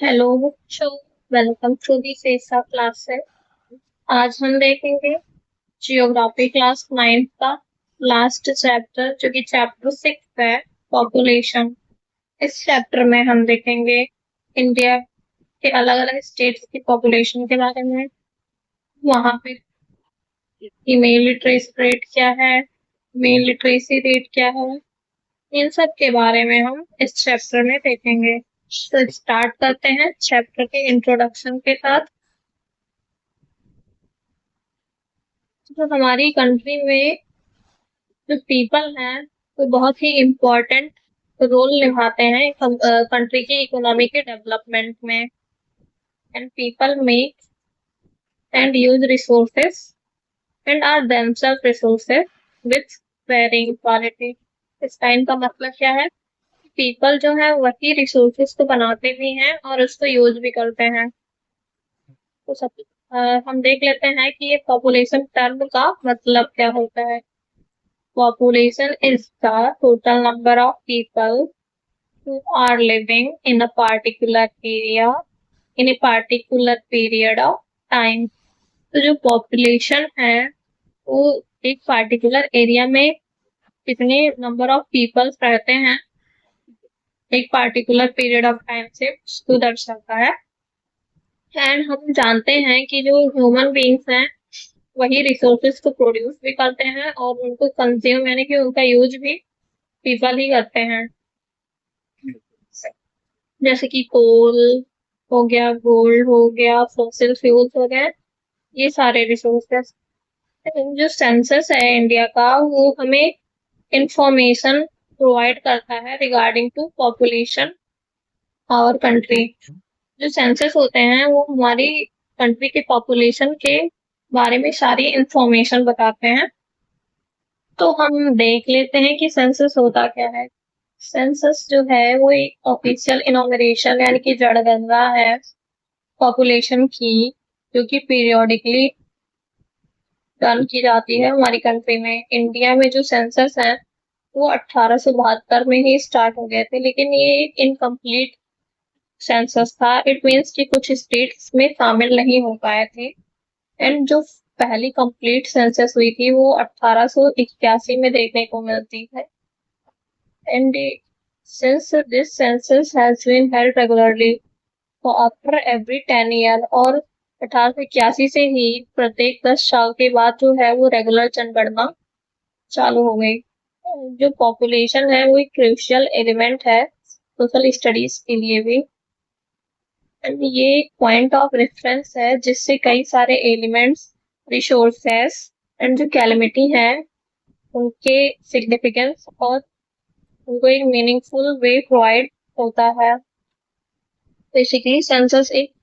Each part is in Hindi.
हेलो बच्चों, वेलकम टू दी सेसा क्लासेस। आज हम देखेंगे जियोग्राफी क्लास 9 का लास्ट चैप्टर जो कि चैप्टर 6 है, पॉपुलेशन। इस चैप्टर में हम देखेंगे इंडिया के अलग अलग स्टेट्स की पॉपुलेशन के बारे में, वहाँ पे फीमेल लिटरेसी रेट क्या है, मेल लिटरेसी रेट क्या है, इन सब के बारे में हम इस चैप्टर में देखेंगे। तो स्टार्ट करते हैं चैप्टर के इंट्रोडक्शन के साथ। तो हमारी कंट्री में जो पीपल हैं वो बहुत ही इम्पोर्टेंट रोल निभाते हैं कंट्री की इकोनॉमी के डेवलपमेंट में। And people make and use resources and are themselves resources with varying quality. इस टाइम का मतलब क्या है? पीपल जो है वही रिसोर्सेस को बनाते भी हैं और उसको यूज भी करते हैं। तो हम देख लेते हैं कि ये पॉपुलेशन टर्म का मतलब क्या होता है। Population is the total number of people who are living in a particular area in a particular period of time। तो जो population है वो एक particular area में कितने number of people रहते हैं एक particular period of time से उसको दर्शाता है। एंड हम जानते हैं कि जो ह्यूमन बींग्स हैं वही रिसोर्सेज को प्रोड्यूस भी करते हैं और उनको कंज्यूम यानी कि उनका यूज भी पीपल ही करते हैं। जैसे कि कोल हो गया, गोल्ड हो गया, फॉसिल फ्यूल्स हो गए, ये सारे रिसोर्सेस। जो सेंसस है इंडिया का वो हमें इंफॉर्मेशन प्रोवाइड करता है रिगार्डिंग टू पॉपुलेशन और कंट्री। जो सेंसस होते हैं वो हमारी कंट्री के पॉपुलेशन के बारे में सारी इंफॉर्मेशन बताते हैं। तो हम देख लेते हैं कि सेंसस होता क्या है। सेंसस जो है वो एक ऑफिशियल इनॉमिनेशन यानी कि जनगणना है पॉपुलेशन की, जो कि पीरियोडिकली रन की जाती है हमारी कंट्री में। इंडिया में जो सेंसस है वो 1872 में ही स्टार्ट हो गए थे, लेकिन ये एक इनकम्प्लीट सेंसस था। इट मीन्स कि कुछ स्टेट्स में शामिल नहीं हो पाए थे। एंड जो पहली कंप्लीट सेंसस हुई थी वो 1881 में देखने को मिलती है। And since this census has been held regularly for after every 10 year, और 1881 से ही प्रत्येक 10 साल के बाद जो है वो रेगुलर जनगणना चालू हो गई। जो पॉपुलेशन है वो एक क्रूशियल एलिमेंट है सोशल स्टडीज के लिए भी। एंड ये एक पॉइंट ऑफ रेफरेंस है जिससे कई सारे एलिमेंट्स, रिसोर्सेस एंड जो कैलमिटी है उनके सिग्निफिकेंस और उनको एक मीनिंगफुल वे प्रोवाइड होता है। बेसिकली सेंसस एक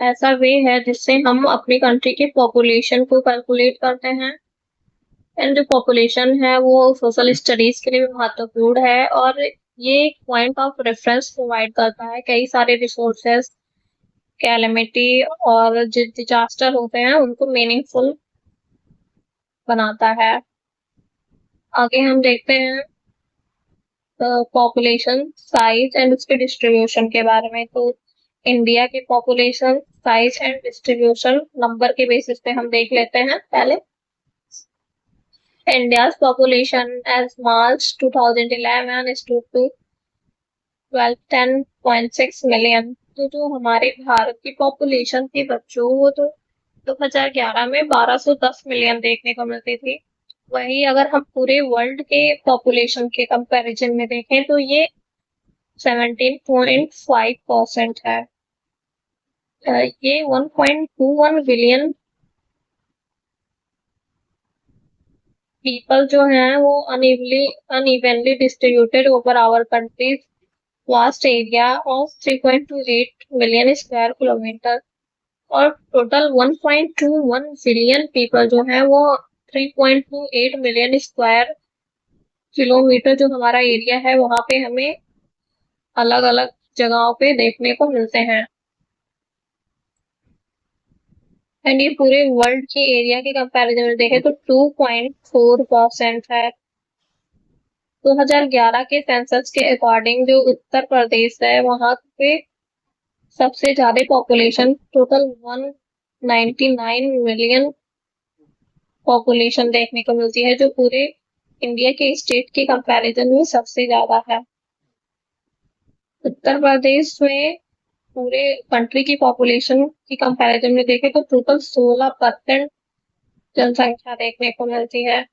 ऐसा वे है जिससे हम अपनी कंट्री के पॉपुलेशन को कैलकुलेट करते हैं। एंड जो पॉपुलेशन है वो सोशल स्टडीज के लिए भी महत्वपूर्ण है और ये एक पॉइंट ऑफ रेफरेंस प्रोवाइड करता है। कई सारे रिसोर्सेस, कैलेमिटी और जो डिजास्टर होते हैं उनको मीनिंगफुल बनाता है। आगे हम देखते हैं पॉपुलेशन साइज एंड उसके डिस्ट्रीब्यूशन के बारे में। तो इंडिया के population size and distribution number के बेसिस पे हम देख लेते हैं। पहले India's population as March 2011 is to 10.6 million। तो जो हमारे भारत की पॉपुलेशन थी बच्चों वो तो 2011 में 1210 मिलियन देखने को मिलती थी। वही अगर हम पूरे वर्ल्ड के पॉपुलेशन के कंपैरिजन में देखें तो ये 17.5% है। ये 1.21 बिलियन पीपल जो हैं वो unevenly distributed over our countries vast area of 3.28 million square kilometre. और टोटल 1.21 बिलियन पीपल जो है वो 3.28 मिलियन स्क्वायर किलोमीटर जो हमारा एरिया है वहां पे हमें अलग अलग जगहों पे देखने को मिलते हैं। एंड ये पूरे वर्ल्ड के एरिया के कंपैरिजन में देखें तो 2.4% है। 2011 के सेंसस के अकॉर्डिंग जो उत्तर प्रदेश है वहां पे सबसे ज्यादा पॉपुलेशन, टोटल 199 मिलियन पॉपुलेशन देखने को मिलती है, जो पूरे इंडिया के स्टेट के कंपैरिजन में सबसे ज्यादा है। उत्तर प्रदेश में पूरे कंट्री की पॉपुलेशन की कंपैरिजन में देखें तो टोटल 16% जनसंख्या देखने को मिलती है।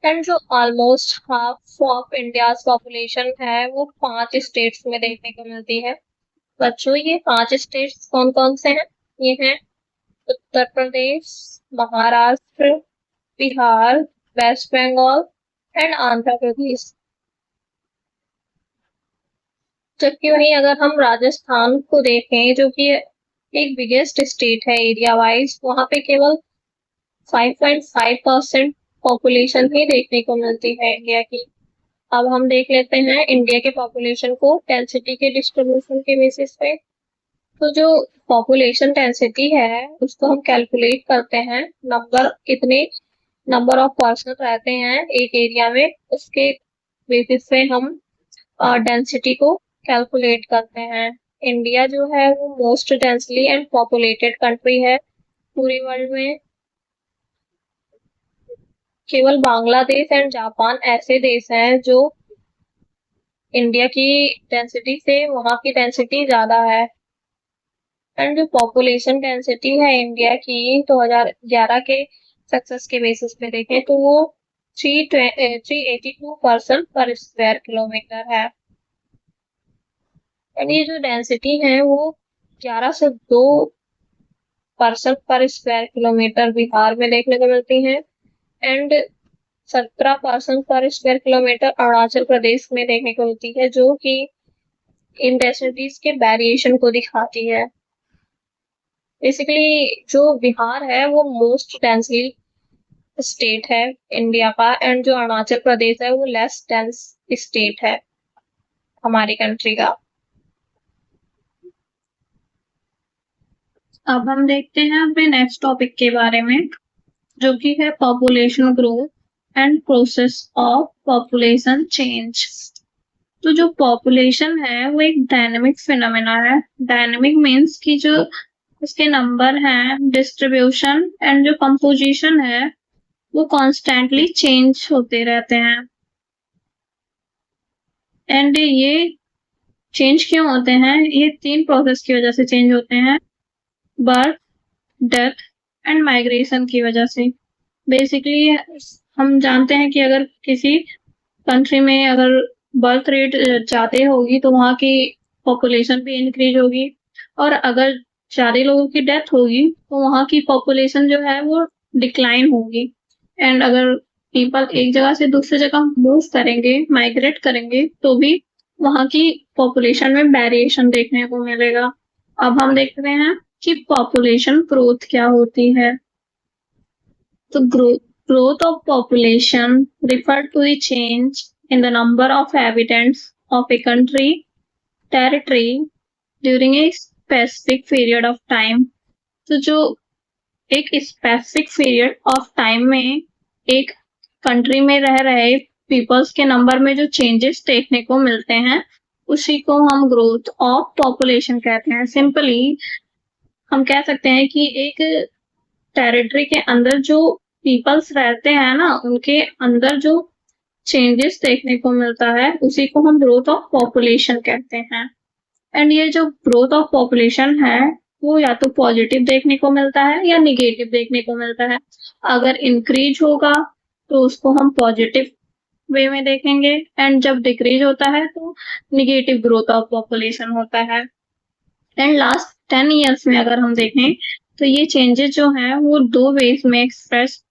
एंड जो almost half of India population है वो 5 स्टेट्स में देखने को मिलती है। बच्चों, ये 5 स्टेट्स कौन कौन से हैं? ये हैं उत्तर प्रदेश, महाराष्ट्र, बिहार, वेस्ट बंगाल एंड आंध्र प्रदेश। जबकि वहीं अगर हम राजस्थान को देखें, जो कि एक बिगेस्ट स्टेट है एरिया वाइज, वहां पे केवल 5.5% पॉपुलेशन ही देखने को मिलती है इंडिया की। अब हम देख लेते हैं इंडिया के पॉपुलेशन को डेंसिटी के डिस्ट्रीब्यूशन के बेसिस पे। तो जो पॉपुलेशन डेंसिटी है उसको हम कैलकुलेट करते हैं, नंबर ऑफ पर्सन रहते हैं एक एरिया में, उसके बेसिस पे हम डेंसिटी को कैलकुलेट करते हैं। इंडिया जो है वो most densely and populated country है पूरे वर्ल्ड में। केवल बांग्लादेश एंड जापान ऐसे देश हैं जो इंडिया की डेंसिटी से वहां की डेंसिटी ज्यादा है। एंड जो पॉपुलेशन डेंसिटी है इंडिया की 2011 के सक्सेस के बेसिस पे देखें तो वो 382 पर्सन पर स्क्वायर किलोमीटर है। एंड ये जो डेंसिटी है वो 11 से 2 पर्सन पर स्क्वायर किलोमीटर बिहार में देखने को मिलती है एंड 17 पर्सन पर स्क्वायर किलोमीटर अरुणाचल प्रदेश में देखने को मिलती है, जो कि इन डेंसिटीज के वेरिएशन को दिखाती है। बेसिकली जो बिहार है वो मोस्ट डेंसली स्टेट है इंडिया का, एंड जो अरुणाचल प्रदेश है वो लेस डेंस स्टेट है हमारी कंट्री का। अब हम देखते हैं अपने नेक्स्ट टॉपिक के बारे में, जो कि है population growth and process of population change. तो जो पॉपुलेशन है वो एक डायनेमिक फिनोमेना है। डायनेमिक मीन्स कि जो उसके नंबर हैं, डिस्ट्रीब्यूशन एंड जो कंपोजिशन है वो कॉन्स्टेंटली चेंज होते रहते हैं। एंड ये चेंज क्यों होते हैं? ये 3 प्रोसेस की वजह से चेंज होते हैं, बर्थ, डेथ एंड माइग्रेशन की वजह से। बेसिकली हम जानते हैं कि अगर किसी कंट्री में अगर बर्थ रेट ज्यादा होगी तो वहाँ की पॉपुलेशन भी इंक्रीज होगी, और अगर ज्यादा लोगों की डेथ होगी तो वहाँ की पॉपुलेशन जो है वो डिक्लाइन होगी। एंड अगर पीपल एक जगह से दूसरी जगह मूव करेंगे, माइग्रेट करेंगे, तो भी वहाँ की पॉपुलेशन में वेरिएशन देखने को मिलेगा। अब हम देखते हैं कि पॉपुलेशन ग्रोथ क्या होती है। तो growth of population refer to the change in the number of inhabitants of a country, territory during a specific period of time। तो जो एक स्पेसिफिक पीरियड ऑफ टाइम में एक कंट्री में रह रहे पीपल्स के नंबर में जो चेंजेस देखने को मिलते हैं उसी को हम ग्रोथ ऑफ पॉपुलेशन कहते हैं। सिंपली हम कह सकते हैं कि एक टेरिटरी के अंदर जो पीपल्स रहते हैं ना, उनके अंदर जो चेंजेस देखने को मिलता है उसी को हम ग्रोथ ऑफ पॉपुलेशन कहते हैं। एंड ये जो ग्रोथ ऑफ पॉपुलेशन है वो या तो पॉजिटिव देखने को मिलता है या निगेटिव देखने को मिलता है। अगर इंक्रीज होगा तो उसको हम पॉजिटिव वे में देखेंगे, एंड जब डिक्रीज होता है तो निगेटिव ग्रोथ ऑफ पॉपुलेशन होता है। एंड लास्ट 10 ईयर्स में अगर हम देखें तो ये चेंजेस जो हैं वो 2 वेज में एक्सप्रेस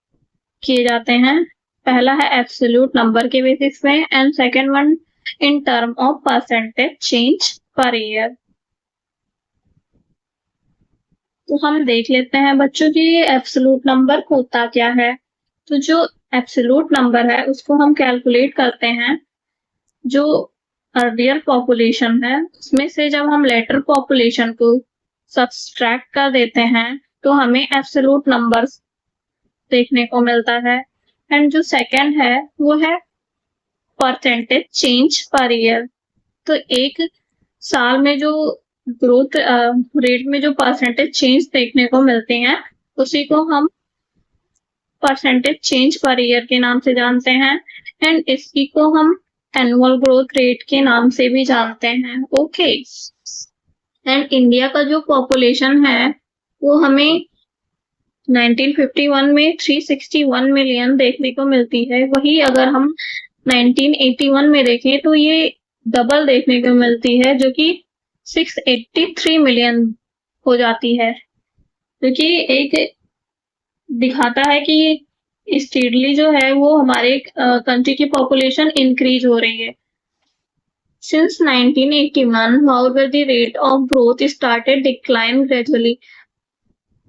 किए जाते हैं। पहला है एब्सोल्यूट नंबर के बेसिस में, and second one in term of percentage change per year. तो हम देख लेते हैं बच्चों की ये एब्सोल्यूट नंबर होता क्या है। तो जो एब्सोल्यूट नंबर है उसको हम कैलकुलेट करते हैं जो अर्लियर पॉपुलेशन है उसमें से जब हम लेटर पॉपुलेशन को सब्सट्रैक्ट कर देते हैं तो हमें एब्सोल्यूट नंबर्स देखने को मिलता है। एंड जो सेकंड है वो है परसेंटेज चेंज पर ईयर। तो एक साल में जो ग्रोथ रेट में जो परसेंटेज चेंज देखने को मिलते हैं उसी को हम परसेंटेज चेंज पर ईयर के नाम से जानते हैं, एंड इसी को हम एनुअल ग्रोथ रेट के नाम से भी जानते हैं। ओके, एंड इंडिया का जो पॉपुलेशन है वो हमें 1951 में 361 मिलियन देखने को मिलती है। वही अगर हम 1981 में देखें तो ये डबल देखने को मिलती है, जो कि 683 मिलियन हो जाती है, जो कि एक दिखाता है कि स्टेडली जो है वो हमारे कंट्री की पॉपुलेशन इंक्रीज हो रही है। Since 1981, however, the rate of growth started decline gradually.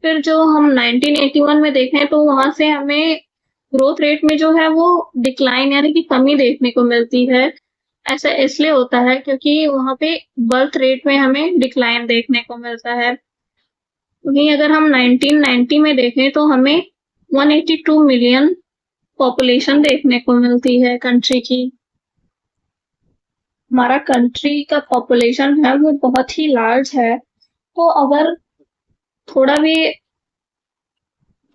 फिर जो हम 1981 में देखें तो वहां से हमें ग्रोथ रेट में जो है वो डिक्लाइन यानी कि कमी देखने को मिलती है। ऐसा इसलिए होता है क्योंकि वहां पे बर्थ रेट में हमें डिक्लाइन देखने को मिलता है। वहीं अगर हम 1990 में देखें तो हमें 182 मिलियन पॉपुलेशन देखने को मिलती है कंट्री की। हमारा कंट्री का पॉपुलेशन है वो बहुत ही लार्ज है, तो अगर थोड़ा भी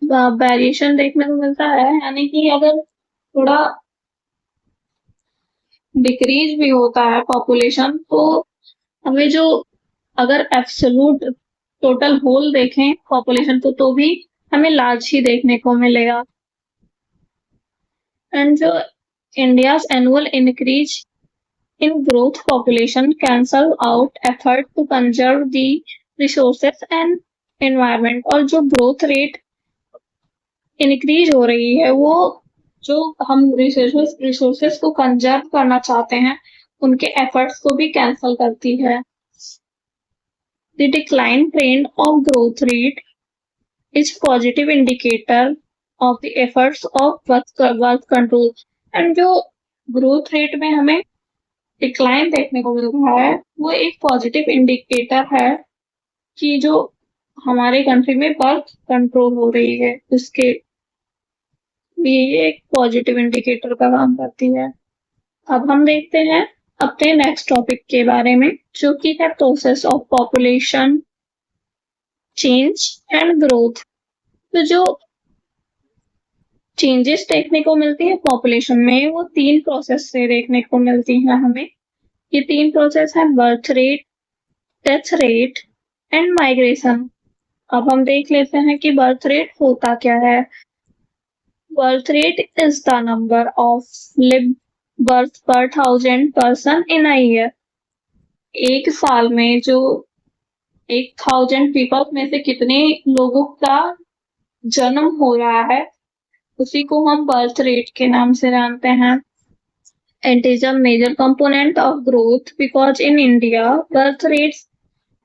वेरिएशन देखने को मिलता है, यानी कि अगर थोड़ा डिक्रीज भी होता है पॉपुलेशन, तो हमें जो अगर एब्सोल्यूट टोटल होल देखें पॉपुलेशन को तो भी हमें लार्ज ही देखने को मिलेगा। एंड जो India's annual increase in growth population cancel out effort to conserve the resources and environment, और जो ग्रोथ रेट इंक्रीज हो रही है वो जो हम रिसोर्सेस को कंजर्व करना चाहते हैं उनके एफर्ट्स को भी कैंसल करती है। The decline trend of growth rate is positive indicator of the efforts of birth control, and जो ग्रोथ रेट में हमें डिक्लाइन देखने को मिल रहा है वो एक पॉजिटिव इंडिकेटर है कि जो हमारे कंट्री में बर्थ कंट्रोल हो रही है उसके लिए ये एक पॉजिटिव इंडिकेटर का काम करती है। अब हम देखते हैं अपने नेक्स्ट टॉपिक के बारे में, जो कि है process of population change and growth. तो जो चेंजेस देखने को मिलती है पॉपुलेशन में वो 3 प्रोसेस से देखने को मिलती है हमें। ये 3 प्रोसेस है birth rate, death rate and migration. अब हम देख लेते हैं कि बर्थ रेट होता क्या है। Birth rate is the number of live birth पर 1000 पर्सन इन अ ईयर। एक साल में जो 1000 पीपल में से कितने लोगों का जन्म हो रहा है उसी को हम बर्थ रेट के नाम से जानते हैं। It is a major component of growth because in India, birth rates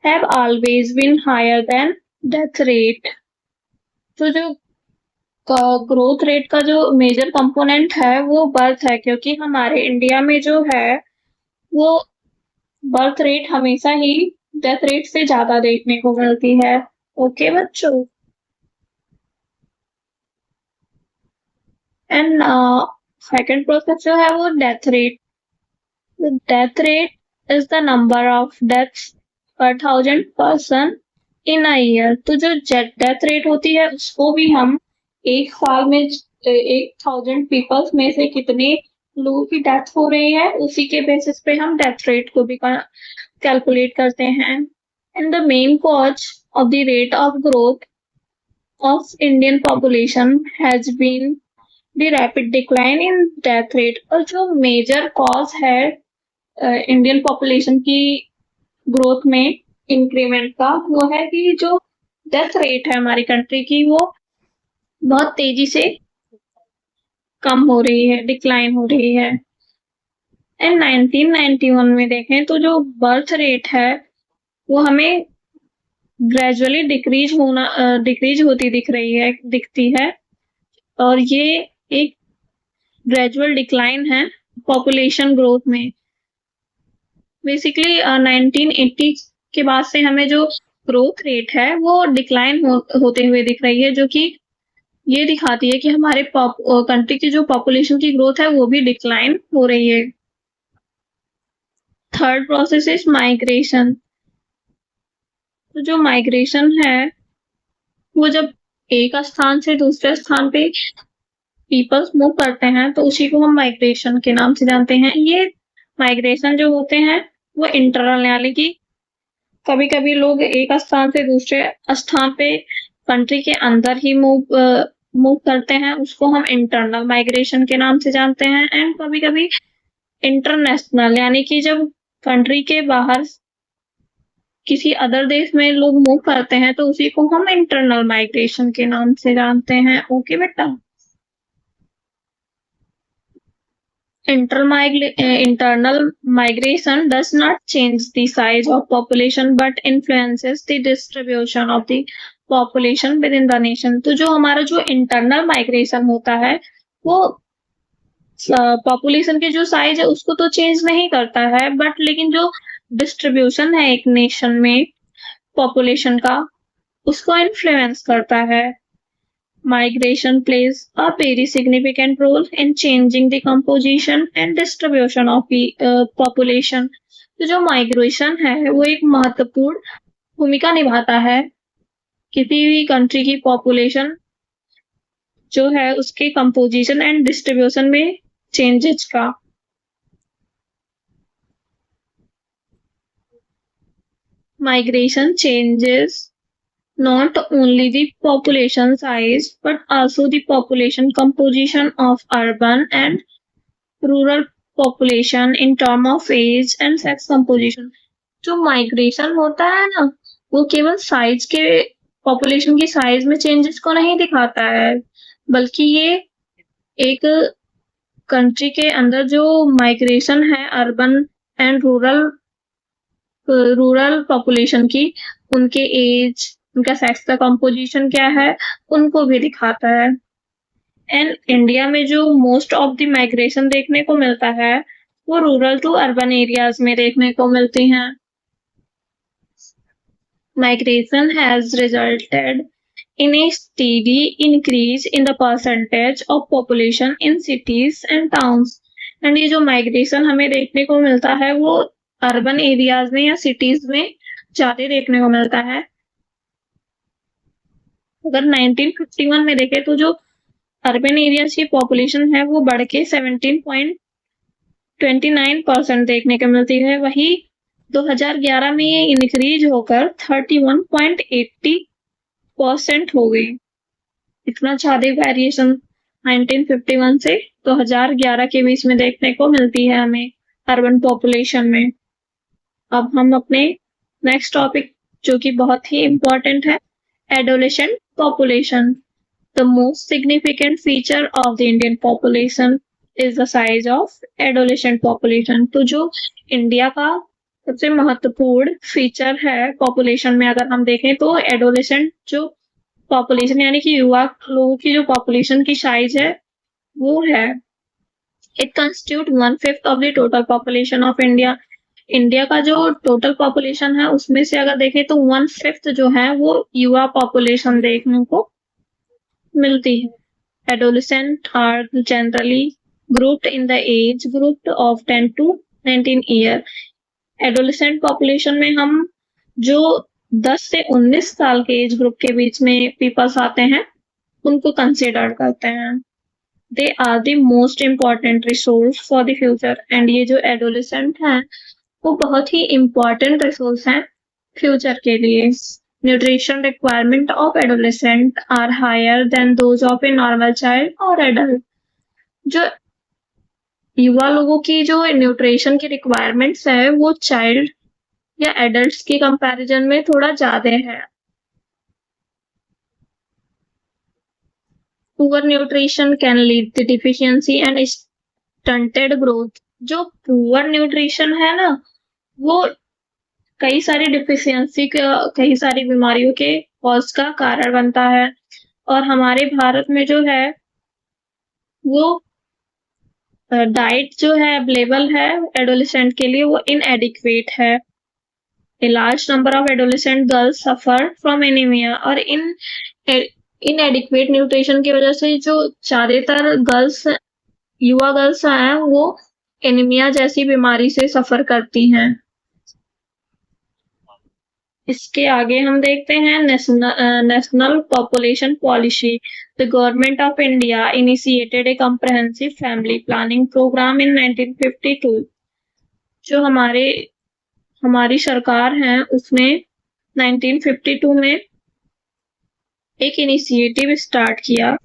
have always been higher than death rate. तो जो ग्रोथ रेट का जो मेजर कंपोनेंट है वो बर्थ है, क्योंकि हमारे इंडिया में जो है वो बर्थ रेट हमेशा ही डेथ रेट से ज्यादा देखने को मिलती है। ओके बच्चों, एंड सेकेंड प्रोसेस जो है वो death rate. Death rate is the number of deaths पर 1000 पर्सन इन अ ईयर। तो जो डेथ रेट होती है उसको भी हम एक साल में 1000 पीपल्स में से कितने लोगों की डेथ हो रही है उसी के बेसिस पे हम डेथ रेट को भी कैलकुलेट करते हैं। And the main cause of the rate of growth of Indian population has been the rapid decline in death rate. और जो मेजर कॉज है इंडियन पॉपुलेशन की ग्रोथ में इंक्रीमेंट का वो है कि जो डेथ रेट है हमारी कंट्री की वो बहुत तेजी से कम हो रही है, डिक्लाइन हो रही है। एंड 1991 में देखें तो जो बर्थ रेट है वो हमें ग्रेजुअली डिक्रीज होती दिखती है, और ये एक ग्रेजुअल डिक्लाइन है पॉपुलेशन ग्रोथ में। बेसिकली 1980 के बाद से हमें जो ग्रोथ रेट है वो डिक्लाइन होते हुए दिख रही है, जो कि ये दिखाती है कि हमारे कंट्री की जो पॉपुलेशन की ग्रोथ है वो भी डिक्लाइन हो रही है। Third process is migration. तो जो माइग्रेशन है वो जब एक स्थान से दूसरे स्थान पे पीपल्स मूव करते हैं तो उसी को हम माइग्रेशन के नाम से जानते हैं। ये माइग्रेशन जो होते हैं वो इंटरनल, यानी कि कभी कभी लोग एक स्थान से दूसरे स्थान पे कंट्री के अंदर ही मूव करते हैं, उसको हम इंटरनल माइग्रेशन के नाम से जानते हैं। एंड कभी कभी इंटरनेशनल, यानी कि जब कंट्री के बाहर किसी अदर देश में लोग मूव करते हैं तो उसी को हम इंटरनल माइग्रेशन के नाम से जानते हैं। ओके बेटा। Internal migration does not change the size of population but influences the distribution of the population within the nation। तो जो हमारा जो इंटरनल माइग्रेशन होता है वो पॉपुलेशन के जो साइज है उसको तो चेंज नहीं करता है, बट लेकिन जो डिस्ट्रीब्यूशन है एक नेशन में पॉपुलेशन का उसको इन्फ्लुएंस करता है। Migration plays a very significant role in changing the composition and distribution of the population। तो जो माइग्रेशन है वो एक महत्वपूर्ण भूमिका निभाता है किसी भी कंट्री की पॉपुलेशन जो है उसके कंपोजिशन एंड डिस्ट्रीब्यूशन में चेंजेस का। Migration changes not only the population size but also the population composition of urban and rural population in term of age and sex composition। जो माइग्रेशन होता है ना वो केवल साइज के पॉपुलेशन की साइज में चेंजेस को नहीं दिखाता है, बल्कि ये एक कंट्री के अंदर जो माइग्रेशन है अर्बन एंड रूरल पॉपुलेशन की, उनके एज, उनका सेक्स का कंपोजिशन क्या है, उनको भी दिखाता है। एंड इंडिया में जो मोस्ट ऑफ द माइग्रेशन देखने को मिलता है वो रूरल टू अर्बन एरियाज में देखने को मिलती हैं। Migration has resulted in a steady increase in the percentage of population in cities and towns। And ये जो माइग्रेशन हमें देखने को मिलता है वो अर्बन एरियाज में या सिटीज में ज्यादा देखने को मिलता है। अगर 1951 में देखें तो जो अर्बन एरियाज की पॉपुलेशन है वो बढ़ के 17.29% देखने को मिलती है, वही 2011 में ये इंक्रीज होकर 31.80% हो गई। इतना ज्यादा वेरिएशन 1951 से 2011 के बीच में देखने को मिलती है हमें अर्बन पॉपुलेशन में। अब हम अपने नेक्स्ट टॉपिक जो कि बहुत ही इम्पोर्टेंट है, adolescent population। The most significant feature of the Indian population is the size of adolescent population। तो जो इंडिया का सबसे महत्वपूर्ण फीचर है पॉपुलेशन में अगर हम देखें तो एडोलेसेंट जो पॉपुलेशन यानी कि युवा लोगों की जो पॉपुलेशन की साइज है वो है, it constitute 1/5 of the total population of India. India का जो टोटल पॉपुलेशन है उसमें से अगर देखें तो 1/5 जो है वो युवा पॉपुलेशन देखने को मिलती है। Adolescents are generally grouped in the age group of 10 to 19 year। Adolescent population में हम जो 10 से 19 साल के एज ग्रुप के बीच में पीपल्स आते हैं उनको कंसिडर करते हैं। They are the most important resource for the future। And ये जो एडोलेसेंट हैं वो बहुत ही इम्पोर्टेंट रिसोर्स हैं फ्यूचर के लिए। Nutrition requirement of adolescent are higher than those of a normal child or adult। जो युवा लोगों की जो न्यूट्रिशन की रिक्वायरमेंट्स है वो चाइल्ड या एडल्ट्स की कंपैरिजन में थोड़ा ज्यादा है। Poor nutrition can lead to deficiency and stunted growth। जो पुअर न्यूट्रिशन है ना वो कई सारी डिफिशियंसी कई सारी बीमारियों के कॉज का कारण बनता है। और हमारे भारत में जो है वो डाइट जो है अवेलेबल है एडोलेसेंट के लिए वो इनएडिक्वेट है। A large number of adolescent girls suffer from anemia। और इनएडिक्वेट न्यूट्रिशन की वजह से जो ज्यादातर गर्ल्स युवा गर्ल्स हैं वो एनीमिया जैसी बीमारी से सफर करती हैं। इसके आगे हम देखते हैं national population policy. The government of India initiated a comprehensive family planning programme in 1952। जो हमारी सरकार है उसने 1952 में एक इनिशिएटिव स्टार्ट किया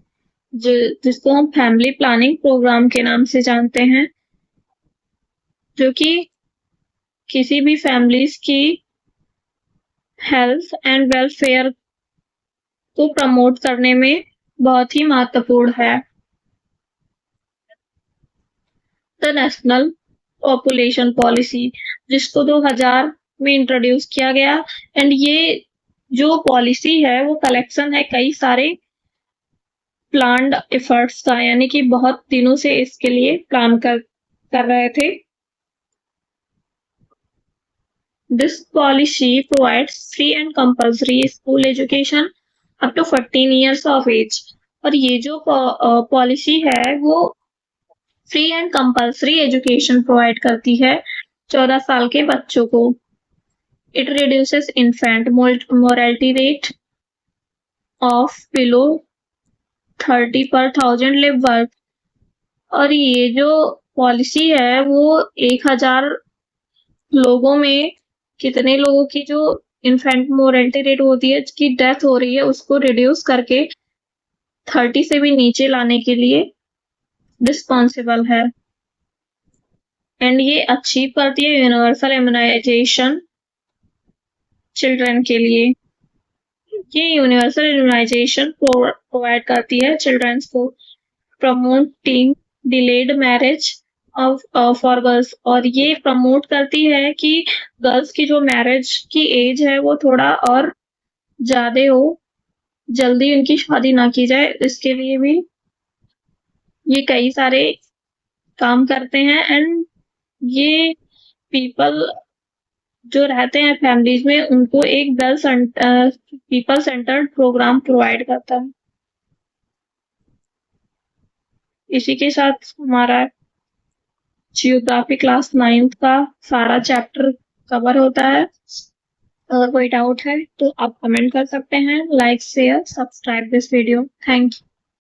जिसको हम फैमिली प्लानिंग प्रोग्राम के नाम से जानते हैं, जो कि किसी भी फैमिलीज की हेल्थ एंड वेलफेयर को प्रमोट करने में बहुत ही महत्वपूर्ण है। द नेशनल पॉपुलेशन पॉलिसी, जिसको 2000 में इंट्रोड्यूस किया गया, एंड ये जो पॉलिसी है वो कलेक्शन है कई सारे प्लान्ड एफर्ट्स का, यानी कि बहुत दिनों से इसके लिए प्लान कर रहे थे। This policy provides free and compulsory school education up to 14 years of age। और ये जो पॉलिसी है वो free and compulsory education provide करती है 14 साल के बच्चों को। It reduces infant mortality rate of below 30 per 1000 live birth. और ये जो पॉलिसी है वो 1000 लोगों में कितने लोगों की जो इन्फेंट मोर्टेलिटी रेट होती है, की डेथ हो रही है, उसको रिड्यूस करके 30 से भी नीचे लाने के लिए रिस्पॉन्सिबल है। एंड ये अचीव करती है यूनिवर्सल इम्यूनाइजेशन चिल्ड्रन के लिए। ये यूनिवर्सल इम्यूनाइजेशन प्रोवाइड करती है चिल्ड्रंस को, promoting delayed marriage for girls. और ये प्रमोट करती है कि गर्ल्स की जो मैरिज की एज है वो थोड़ा और ज्यादा हो, जल्दी उनकी शादी ना की जाए, इसके लिए भी ये कई सारे काम करते हैं। एंड ये पीपल जो रहते हैं फैमिलीज में उनको एक पीपल सेंटर्ड प्रोग्राम प्रोवाइड करता है। इसी के साथ हमारा जियोग्राफी क्लास 9th का सारा चैप्टर कवर होता है। अगर कोई डाउट है तो आप कमेंट कर सकते हैं। Like share subscribe this video. Thank you.